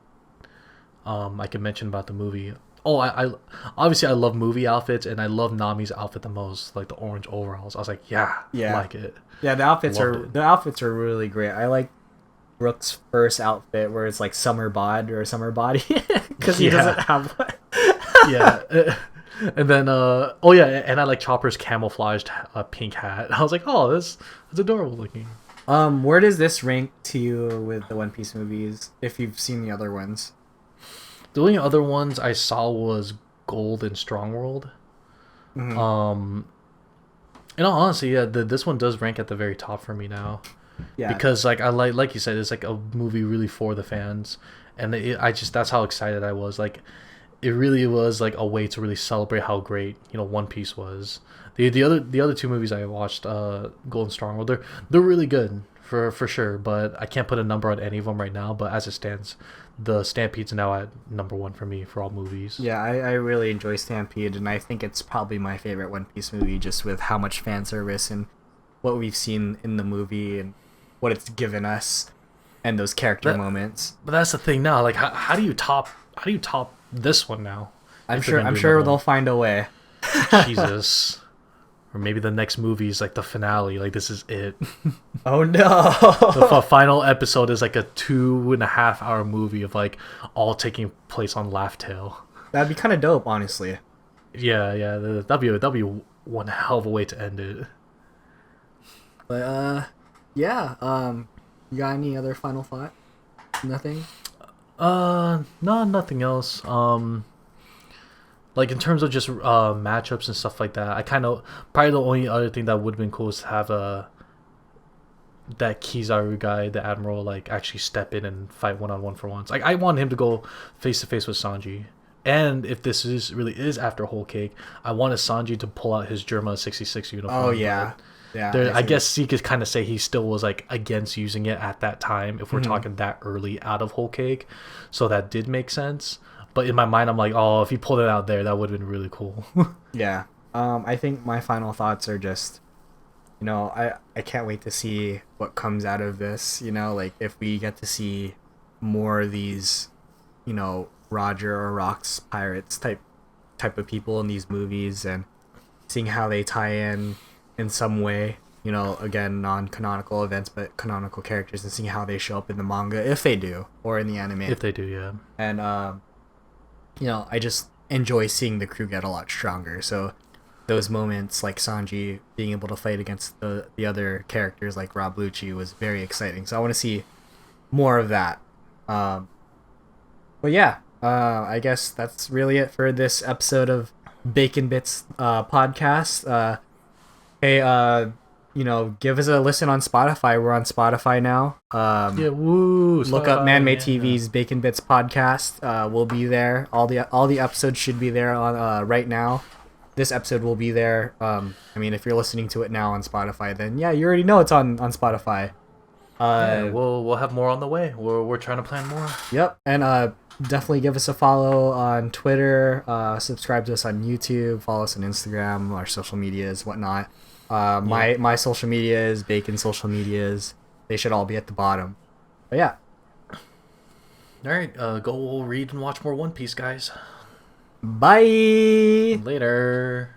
I could mention about the movie. Oh, I obviously I love movie outfits, and I love Nami's outfit the most, like the orange overalls. I was like, yeah, like it. Yeah, the outfits are really great. I like Rook's first outfit where it's like summer bod or summer body because he doesn't have one. Yeah. And then oh yeah, and I like Chopper's camouflaged pink hat. I was like, oh, that's adorable looking. Where does this rank to you with the One Piece movies if you've seen the other ones? The only other ones I saw was Gold and Strong World. Mm-hmm. In all honesty, yeah, this one does rank at the very top for me now. Yeah. Because like I like you said, it's like a movie really for the fans, and that's how excited I was. Like, it really was like a way to really celebrate how great, you know, One Piece was. The other two movies I watched, Gold and Strong World, they're really good for sure. But I can't put a number on any of them right now. But as it stands, the Stampede's now at number one for me for all movies. Yeah, I really enjoy Stampede, and I think it's probably my favorite One Piece movie, just with how much fan service and what we've seen in the movie and what it's given us, and those character moments. But that's the thing now. Like, how do you top this one now? I'm sure they'll find a way. Jesus. Or maybe the next movie is like the finale. Like, this is it. Oh no! The final episode is like a 2.5 hour movie of like all taking place on Laugh Tale. That'd be kind of dope, honestly. Yeah, that'd be one hell of a way to end it. But yeah. You got any other final thought? Nothing. No, nothing else. Like in terms of just matchups and stuff like that, I kind of probably the only other thing that would have been cool is to have that Kizaru guy, the admiral, like actually step in and fight 1-on-1 for once. Like, I want him to go face to face with Sanji, and if this really is after Whole Cake, I wanted Sanji to pull out his Germa 66 uniform. Oh yeah. Yeah, I guess he could kind of say he still was like against using it at that time if we're talking that early out of Whole Cake, so that did make sense. But in my mind, I'm like, oh, if he pulled it out there, that would have been really cool. Yeah. I think my final thoughts are just, you know, I can't wait to see what comes out of this. You know, like if we get to see more of these, you know, Roger or Rock's pirates type of people in these movies, and seeing how they tie in some way, you know, again, non-canonical events but canonical characters, and seeing how they show up in the manga, if they do, or in the anime. If they do, yeah. And you know, I just enjoy seeing the crew get a lot stronger. So those moments like Sanji being able to fight against the other characters like Rob Lucci was very exciting. So I want to see more of that. But yeah, I guess that's really it for this episode of Bacon Bits podcast. Hey, you know, give us a listen on Spotify. We're on Spotify now. Yeah, woo! Look up ManimeTV's Bacon Bits podcast. We'll be there. All the episodes should be there on right now. This episode will be there. I mean, if you're listening to it now on Spotify, then yeah, you already know it's on Spotify. Yeah, we'll have more on the way. We're trying to plan more. Yep, and definitely give us a follow on Twitter. Subscribe to us on YouTube. Follow us on Instagram, our social medias, whatnot. My social media is Bacon social medias. They should all be at the bottom. But yeah. Alright, go read and watch more One Piece, guys. Bye! Later.